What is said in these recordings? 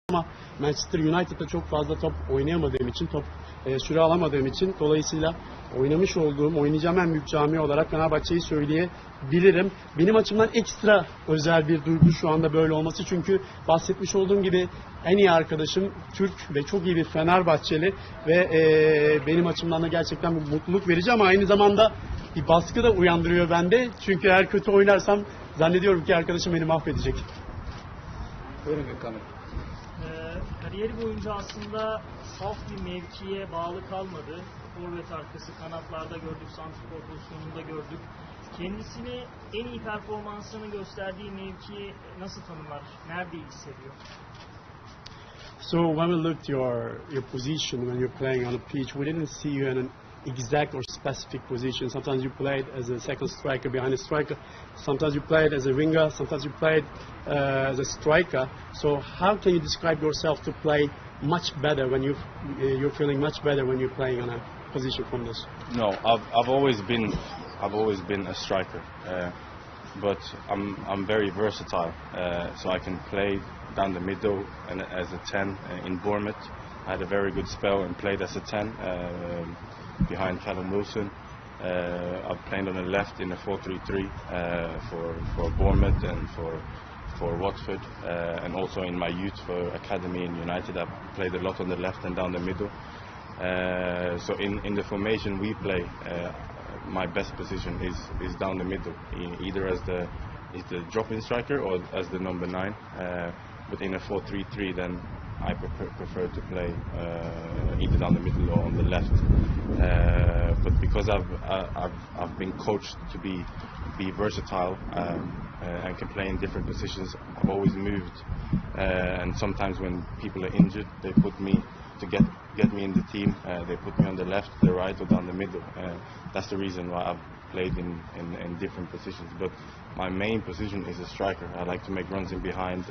ama Manchester United'da çok fazla top oynayamadığım için, süre alamadığım için dolayısıyla oynamış olduğum, oynayacağım en büyük camia olarak Fenerbahçe'yi söyleyebilirim. Benim açımdan ekstra özel bir duygu şu anda böyle olması çünkü bahsetmiş olduğum gibi en iyi arkadaşım Türk ve çok iyi bir Fenerbahçeli ve benim açımdan da gerçekten bu mutluluk verici ama aynı zamanda bir baskı da uyandırıyor bende. Çünkü eğer kötü oynarsam zannediyorum ki arkadaşım beni mahvedecek. Buyurun Gökhan Bey. Kariyeri boyunca aslında saf bir mevkiye bağlı kalmadı. Forvet arkası, kanatlarda gördük, santrfor pozisyonunda gördük. Kendisini en iyi performansını gösterdiği mevkiyi nasıl tanımlar? Nerede hissediyor? So when we looked your position when you're playing on a pitch, we didn't see you in an exact or specific position. Sometimes you played as a second striker behind a striker. Sometimes you played as a winger. Sometimes you played as a striker. So how can you describe yourself to play much better when you're feeling much better when you're playing on a position from this? No, I've always been a striker, but I'm very versatile. So I can play down the middle and as a 10 in Bournemouth. I had a very good spell and played as a 10 behind Callum Wilson. I've played on the left in a 4-3-3 for Bournemouth and for Watford, and also in my youth for academy in United. I've played a lot on the left and down the middle. So in the formation we play, my best position is down the middle, either as the drop-in striker or as the number 9. But in a 4-3-3, then I prefer to play either down the middle or on the left. But because I've been coached to be versatile and can play in different positions, I've always moved. And sometimes when people are injured, they put me to get me in the team. They put me on the left, the right, or down the middle. That's the reason why I've played in different positions. But my main position is a striker. I like to make runs in behind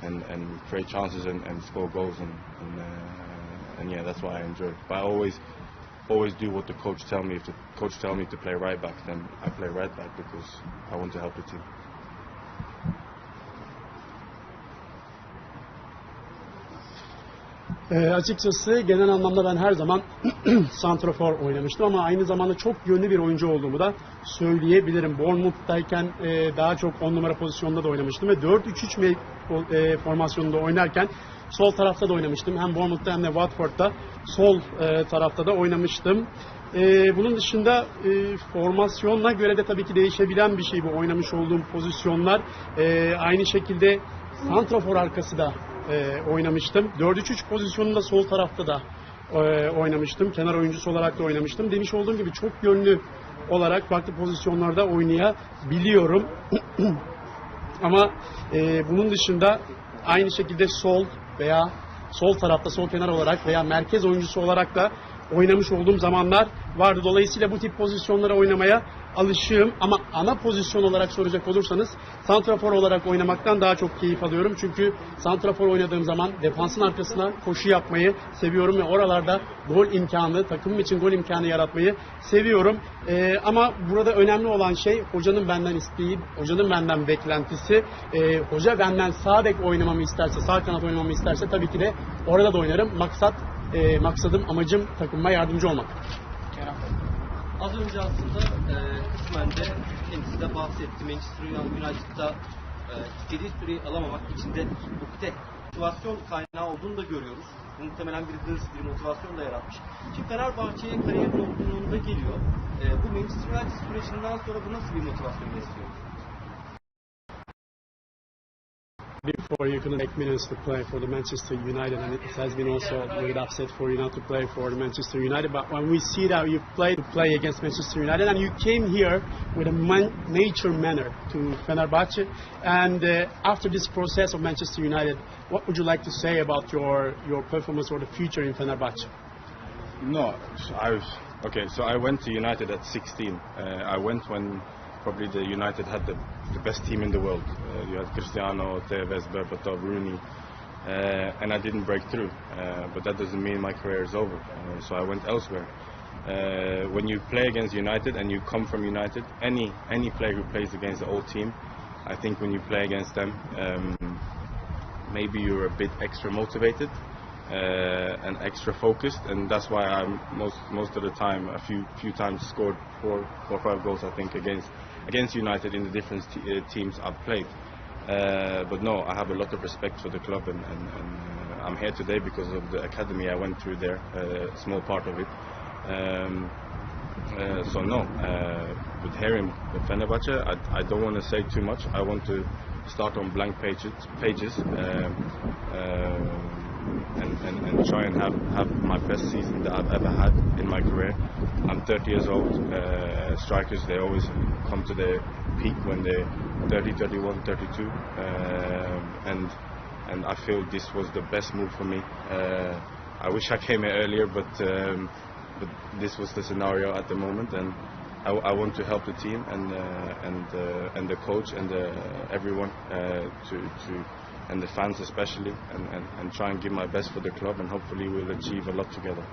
and create chances and score goals. And yeah, that's why I enjoy it. But I always do what the coach tell me. If the coach tell me to play right back, then I play right back because I want to help the team. Açıkçası genel anlamda ben her zaman santrafor oynamıştım ama aynı zamanda çok yönlü bir oyuncu olduğumu da söyleyebilirim. Bournemouth'tayken daha çok 10 numara pozisyonunda da oynamıştım ve 4-3-3 formasyonunda oynarken sol tarafta da oynamıştım. Hem Bournemouth'ta hem de Watford'da sol tarafta da oynamıştım. Bunun dışında formasyonuna göre de tabii ki değişebilen bir şey bu oynamış olduğum pozisyonlar. Aynı şekilde santrafor arkası da oynamıştım. 4-3-3 pozisyonunda sol tarafta da oynamıştım. Kenar oyuncusu olarak da oynamıştım. Demiş olduğum gibi çok yönlü olarak farklı pozisyonlarda oynayabiliyorum. Ama bunun dışında aynı şekilde sol veya sol tarafta, sol kenar olarak veya merkez oyuncusu olarak da oynamış olduğum zamanlar vardı. Dolayısıyla bu tip pozisyonlara oynamaya alışığım ama ana pozisyon olarak soracak olursanız santrafor olarak oynamaktan daha çok keyif alıyorum. Çünkü santrafor oynadığım zaman defansın arkasına koşu yapmayı seviyorum ve oralarda gol imkanı, takımım için gol imkanı yaratmayı seviyorum. Ama burada önemli olan şey hocanın benden isteği, hocanın benden beklentisi. Hoca benden sağ bek oynamamı isterse, sağ kanat oynamamı isterse tabii ki de orada da oynarım. Maksadım, amacım takımıma yardımcı olmak. Az önce aslında kısmen de kendisi de bahsetti. Manchester United'da istediği süreyi alamamak içinde motivasyon kaynağı olduğunu da görüyoruz. Muhtemelen bir hırs, bir motivasyon da yaratmış. Şimdi Fenerbahçe'ye kariyerin olduğunda geliyor. Bu Manchester United sürecinden sonra bu nasıl bir motivasyon besliyor? Before you couldn't make minutes to play for the Manchester United, and it has been also a little upset for you not to play for the Manchester United. But when we see that you play against Manchester United, and you came here with a mature manner to Fenerbahçe, and after this process of Manchester United, what would you like to say about your performance or the future in Fenerbahçe? No, so I went to United at 16. I went when probably the United had the best team in the world. You had Cristiano, Tevez, Berbatov, Rooney, and I didn't break through. But that doesn't mean my career is over. So I went elsewhere. When you play against United and you come from United, any player who plays against the old team, I think when you play against them, maybe you're a bit extra motivated and extra focused, and that's why I most of the time, a few times scored 4 or 5 goals, I think, against United in the different teams I've played. But no, I have a lot of respect for the club, and I'm here today because of the academy I went through there, a small part of it. So no, with here in Fenerbahçe, I don't want to say too much. I want to start on blank pages and try and have my best season that I've ever had in my career. I'm 30 years old. Strikers, they always come to their peak when they're 30, 31, 32, and I feel this was the best move for me. I wish I came here earlier, but this was the scenario at the moment, and I want to help the team and the coach and everyone and the fans especially, and try and give my best for the club, and hopefully we'll achieve a lot together.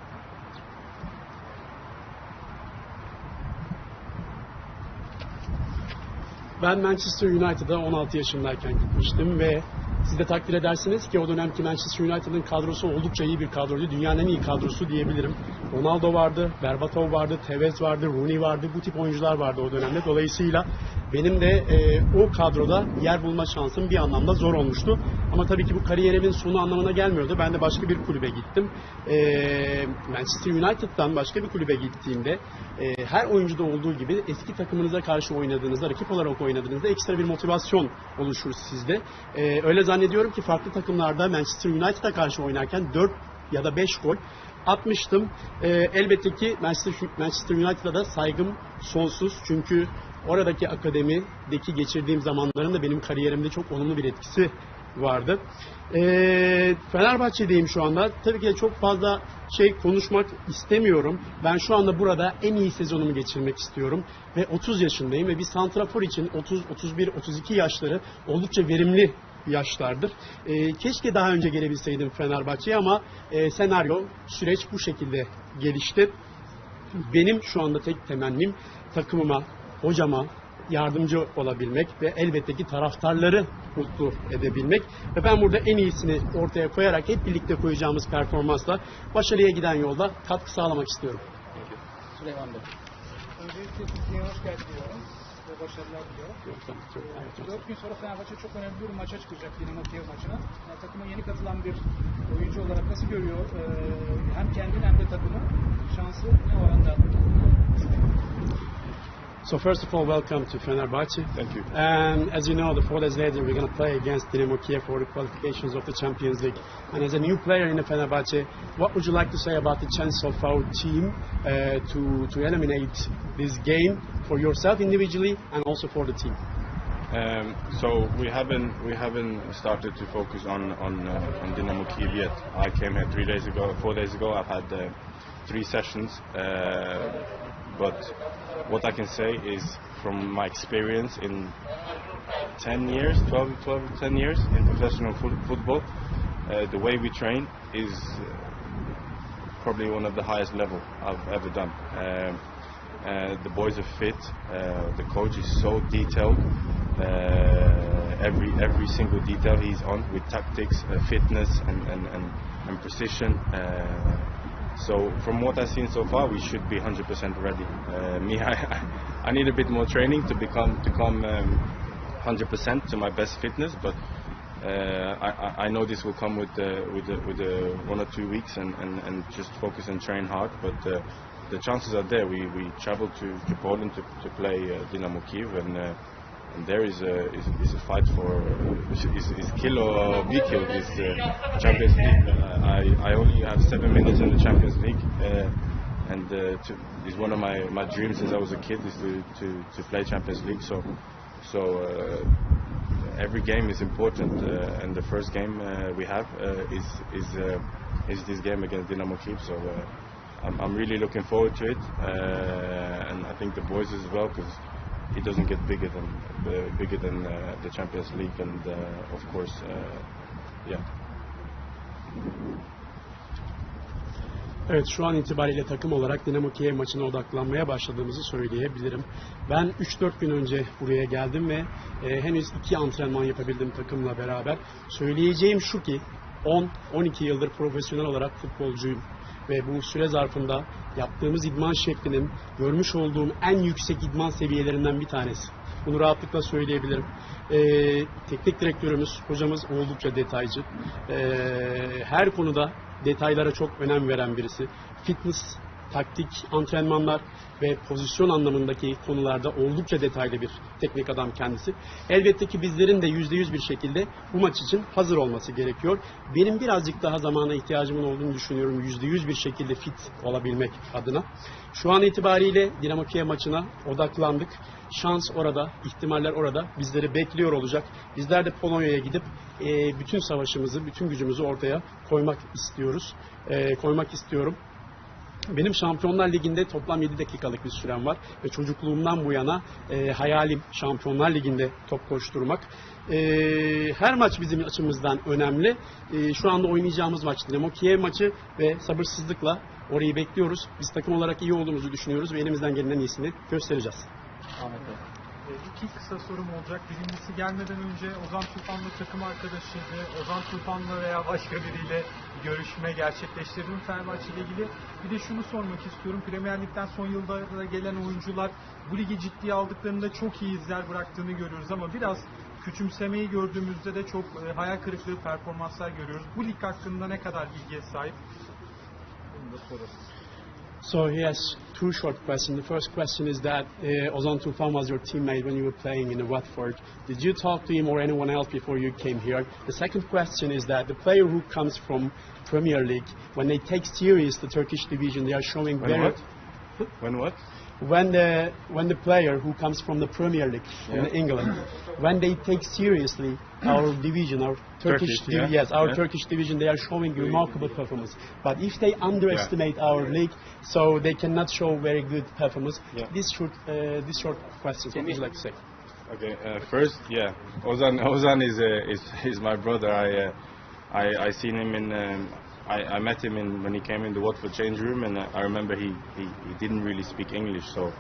Ben Manchester United'a 16 yaşındayken gitmiştim ve siz de takdir edersiniz ki o dönemki Manchester United'ın kadrosu oldukça iyi bir kadroydu. Dünyanın en iyi kadrosu diyebilirim. Ronaldo vardı, Berbatov vardı, Tevez vardı, Rooney vardı. Bu tip oyuncular vardı o dönemde. Dolayısıyla benim de o kadroda yer bulma şansım bir anlamda zor olmuştu. Ama tabii ki bu kariyerimin sonu anlamına gelmiyordu. Ben de başka bir kulübe gittim. Manchester United'dan başka bir kulübe gittiğimde her oyuncuda olduğu gibi eski takımınıza karşı oynadığınızda, rakip olarak oynadığınızda ekstra bir motivasyon oluşur sizde. Öyle zannediyorum ki farklı takımlarda Manchester United'a karşı oynarken 4 ya da 5 gol atmıştım. Elbette ki Manchester United'a da saygım sonsuz. Çünkü oradaki akademideki geçirdiğim zamanların da benim kariyerimde çok olumlu bir etkisi vardı. Fenerbahçe'deyim şu anda. Tabii ki de çok fazla şey konuşmak istemiyorum. Ben şu anda burada en iyi sezonumu geçirmek istiyorum. Ve 30 yaşındayım ve bir santrafor için 30, 31, 32 yaşları oldukça verimli yaşlardır. Keşke daha önce gelebilseydim Fenerbahçe'ye ama senaryo, süreç bu şekilde gelişti. Benim şu anda tek temennim takımıma, hocama yardımcı olabilmek ve elbette ki taraftarları mutlu edebilmek. Ve ben burada en iyisini ortaya koyarak hep birlikte koyacağımız performansla başarıya giden yolda katkı sağlamak istiyorum. Süleyman Bey. Öncelikle Türkiye'ye hoş geldiniz ve başarılar diliyorum. 4 gün sonra Fenerbahçe çok önemli bir maça çıkacak, Dinamo Kiev maçına. Takıma yeni katılan bir oyuncu olarak nasıl görüyor hem kendini hem de takımı, şansı ne oranda? So first of all, welcome to Fenerbahçe. Thank you. And as you know, the 4 days later we're going to play against Dinamo Kiev for the qualifications of the Champions League. And as a new player in the Fenerbahçe, what would you like to say about the chance of our team to eliminate this game for yourself individually and also for the team? So we haven't started to focus on Dinamo Kiev yet. I came here 4 days ago. I've had 3 sessions. But what I can say is, from my experience in 10 years in professional football, the way we train is probably one of the highest level I've ever done. The boys are fit. The coach is so detailed. Every single detail he's on with tactics, fitness, and precision. So from what I've seen so far, we should be 100% ready. I need a bit more training to become 100% to my best fitness, but I know this will come with 1 or 2 weeks and just focus and train hard. But the chances are there. We travel to Poland to play Dinamo Kiev, and there is a fight for is kill or be killed. This Champions League. I only have 7 minutes in the Champions League, and it's one of my dreams since I was a kid is to play Champions League. So every game is important, and the first game we have is this game against Dinamo Kiev. So I'm really looking forward to it, and I think the boys as well, because it doesn't get bigger than the Champions League, and of course, yeah. Evet, şu an itibariyle takım olarak Dinamo Kiev maçına odaklanmaya başladığımızı söyleyebilirim. Ben 3-4 gün önce buraya geldim ve henüz 2 antrenman yapabildim takımla beraber. Söyleyeceğim şu ki 10-12 yıldır profesyonel olarak futbolcuyum ve bu süre zarfında yaptığımız idman şeklinin görmüş olduğum en yüksek idman seviyelerinden bir tanesi. Bunu rahatlıkla söyleyebilirim. Teknik direktörümüz, hocamız oldukça detaycı. Her konuda detaylara çok önem veren birisi. Fitness, taktik, antrenmanlar ve pozisyon anlamındaki konularda oldukça detaylı bir teknik adam kendisi. Elbette ki bizlerin de %100 bir şekilde bu maç için hazır olması gerekiyor. Benim birazcık daha zamana ihtiyacımın olduğunu düşünüyorum %100 bir şekilde fit olabilmek adına. Şu an itibariyle Dinamo Kiev maçına odaklandık. Şans orada, ihtimaller orada. Bizleri bekliyor olacak. Bizler de Polonya'ya gidip bütün savaşımızı, bütün gücümüzü ortaya koymak istiyorum. Benim Şampiyonlar Ligi'nde toplam 7 dakikalık bir sürem var ve çocukluğumdan bu yana hayalim Şampiyonlar Ligi'nde top koşturmak. Her maç bizim açımızdan önemli. Şu anda oynayacağımız maç Dinamo Kiev maçı ve sabırsızlıkla orayı bekliyoruz. Biz takım olarak iyi olduğumuzu düşünüyoruz ve elimizden gelen en iyisini göstereceğiz. Ahmet Bey. İki kısa sorum olacak. Birincisi, gelmeden önce Ozan Tufan'la takım arkadaşıydı. Ozan Tufan'la veya başka biriyle görüşme gerçekleştirdim Fenerbahçe ile ilgili. Bir de şunu sormak istiyorum. Premier Lig'den son yıllarda gelen oyuncular bu ligi ciddiye aldıklarında çok iyi izler bıraktığını görüyoruz ama biraz küçümsemeyi gördüğümüzde de çok hayal kırıklığı performanslar görüyoruz. Bu lig hakkında ne kadar bilgiye sahip? Bunu da soralım. So he has two short questions. The first question is that Ozan Tufan was your teammate when you were playing in Watford. Did you talk to him or anyone else before you came here? The second question is that the player who comes from Premier League, when they take serious the Turkish division, they are showing when the player who comes from the Premier League in England, when they take seriously our division, our Turkish division, they are showing remarkable performance. But if they underestimate our league, so they cannot show very good performance. This short question, what would you like to say? Okay, first, Ozan is my brother. I seen him in. I met him when he came in the Watford change room, and I remember he didn't really speak English. So,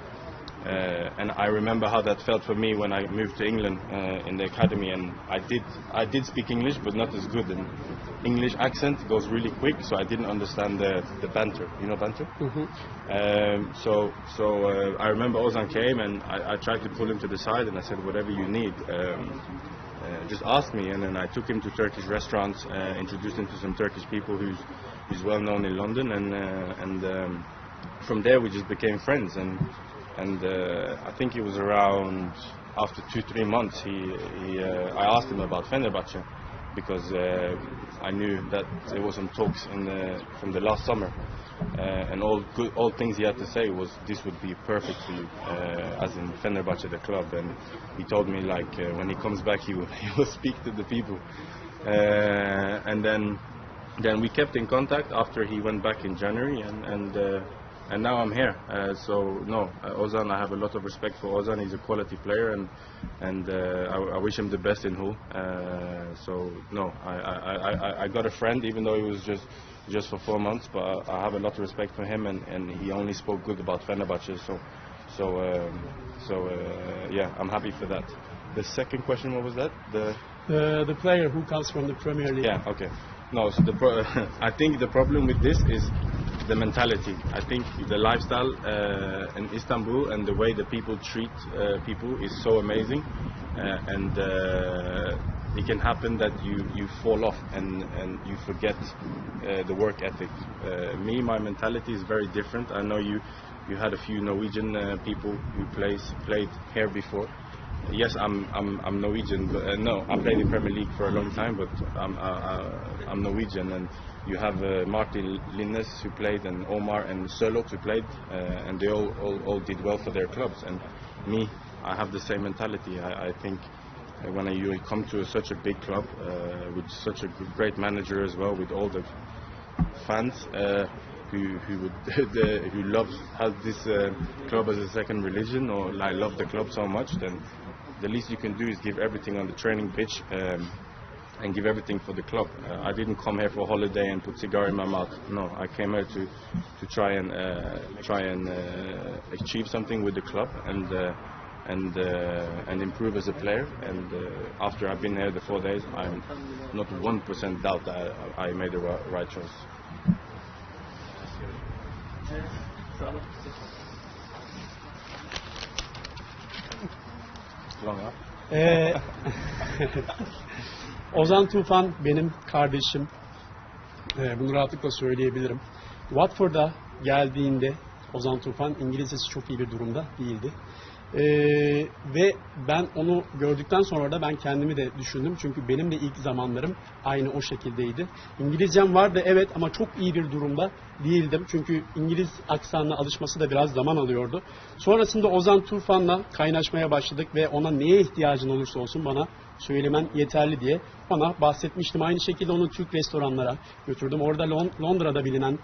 and I remember how that felt for me when I moved to England in the academy, and I did speak English, but not as good. And English accent goes really quick, so I didn't understand the banter. You know banter? Mm-hmm. So I remember Ozan came, and I tried to pull him to the side, and I said, whatever you need. Just ask me, and then I took him to Turkish restaurants, introduced him to some Turkish people who's well known in London, and from there we just became friends. And I think it was around after 2-3 months I asked him about Fenerbahçe, because I knew that there was some talks from the last summer, and all things he had to say was this would be perfect for you, as in Fenerbahçe the club. And he told me like when he comes back he will speak to the people, and then we kept in contact after he went back in January, and now I'm here. Ozan, I have a lot of respect for Ozan. He's a quality player, and I wish him the best in Hull. I got a friend, even though he was just for 4 months, but I have a lot of respect for him, and he only spoke good about Fenerbahçe. I'm happy for that. The second question, what was that? The player who comes from the Premier League. Yeah. Okay. No. So I think the problem with this is the mentality. I think the lifestyle in Istanbul and the way the people treat people is so amazing, and it can happen that you fall off and you forget the work ethic. My mentality is very different. I know you had a few Norwegian people who played here before. Yes, I'm Norwegian, but I played in Premier League for a long time, but I'm Norwegian, and you have Martin Linnes who played, and Omar and Sørloth who played, and they all did well for their clubs. And me, I have the same mentality. I think when you come to such a big club with such a great manager as well, with all the fans who has this club as a second religion, or like love the club so much, then the least you can do is give everything on the training pitch, and give everything for the club. I didn't come here for a holiday and put cigar in my mouth. No, I came here to try and achieve something with the club and improve as a player. And after I've been here the 4 days, I'm not 1% doubt that I made the right choice. Long up. Ozan Tufan benim kardeşim. Bunu rahatlıkla söyleyebilirim. Watford'a geldiğinde Ozan Tufan İngilizcesi çok iyi bir durumda değildi. Ve ben onu gördükten sonra da ben kendimi de düşündüm. Çünkü benim de ilk zamanlarım aynı o şekildeydi. İngilizcem vardı evet ama çok iyi bir durumda değildim. Çünkü İngiliz aksanına alışması da biraz zaman alıyordu. Sonrasında Ozan Tufan'la kaynaşmaya başladık ve ona neye ihtiyacın olursa olsun bana söylemen yeterli diye ona bahsetmiştim. Aynı şekilde onu Türk restoranlara götürdüm. Orada Londra'da bilinen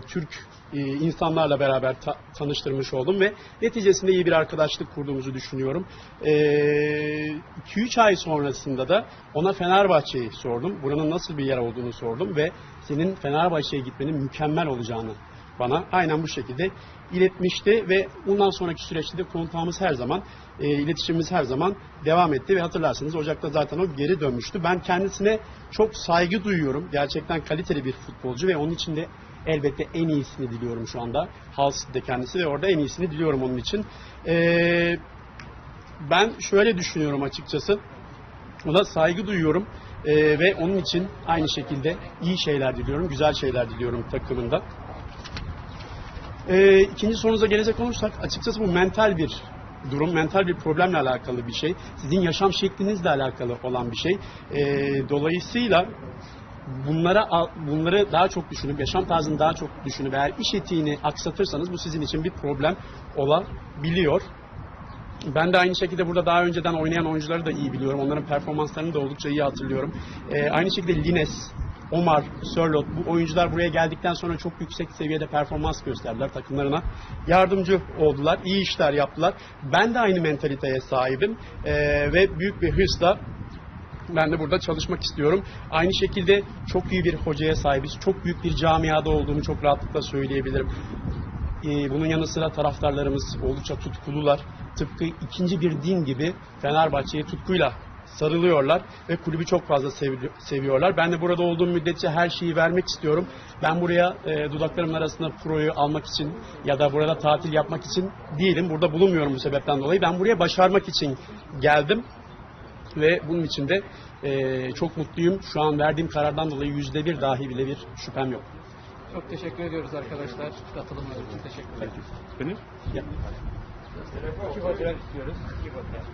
Türk insanlarla beraber tanıştırmış oldum ve neticesinde iyi bir arkadaşlık kurduğumuzu düşünüyorum. 2-3 ay sonrasında da ona Fenerbahçe'yi sordum. Buranın nasıl bir yer olduğunu sordum ve senin Fenerbahçe'ye gitmenin mükemmel olacağını bana aynen bu şekilde iletmişti ve bundan sonraki süreçte de kontağımız her zaman, iletişimimiz her zaman devam etti ve hatırlarsanız Ocak'ta zaten o geri dönmüştü. Ben kendisine çok saygı duyuyorum. Gerçekten kaliteli bir futbolcu ve onun için de elbette en iyisini diliyorum şu anda. Hull'de kendisi ve orada en iyisini diliyorum onun için. Ben şöyle düşünüyorum açıkçası. Ona saygı duyuyorum ve onun için aynı şekilde iyi şeyler diliyorum, güzel şeyler diliyorum takımında. İkinci sorunuza gelecek olursak açıkçası bu mental bir durum, mental bir problemle alakalı bir şey. Sizin yaşam şeklinizle alakalı olan bir şey. Dolayısıyla bunları daha çok düşünüp, yaşam tarzını daha çok düşünüp eğer iş etiğini aksatırsanız bu sizin için bir problem olabiliyor. Ben de aynı şekilde burada daha önceden oynayan oyuncuları da iyi biliyorum. Onların performanslarını da oldukça iyi hatırlıyorum. Aynı şekilde Lines, Omar, Sörloth bu oyuncular buraya geldikten sonra çok yüksek seviyede performans gösterdiler. Takımlarına yardımcı oldular, iyi işler yaptılar. Ben de aynı mentaliteye sahibim ve büyük bir hırsla ben de burada çalışmak istiyorum. Aynı şekilde çok iyi bir hocaya sahibiz. Çok büyük bir camiada olduğumu çok rahatlıkla söyleyebilirim. Bunun yanı sıra taraftarlarımız oldukça tutkulular. Tıpkı ikinci bir din gibi Fenerbahçe'ye tutkuyla sarılıyorlar ve kulübü çok fazla seviyorlar. Ben de burada olduğum müddetçe her şeyi vermek istiyorum. Ben buraya dudaklarımın arasında proyu almak için ya da burada tatil yapmak için değilim. Burada bulunmuyorum bu sebepten dolayı. Ben buraya başarmak için geldim ve bunun için de çok mutluyum. Şu an verdiğim karardan dolayı %1 dahi bile bir şüphem yok. Çok teşekkür ediyoruz arkadaşlar. Katılımlar için teşekkürler. Benim? Ya. İki fotoğraf istiyoruz. İki fotoğraf.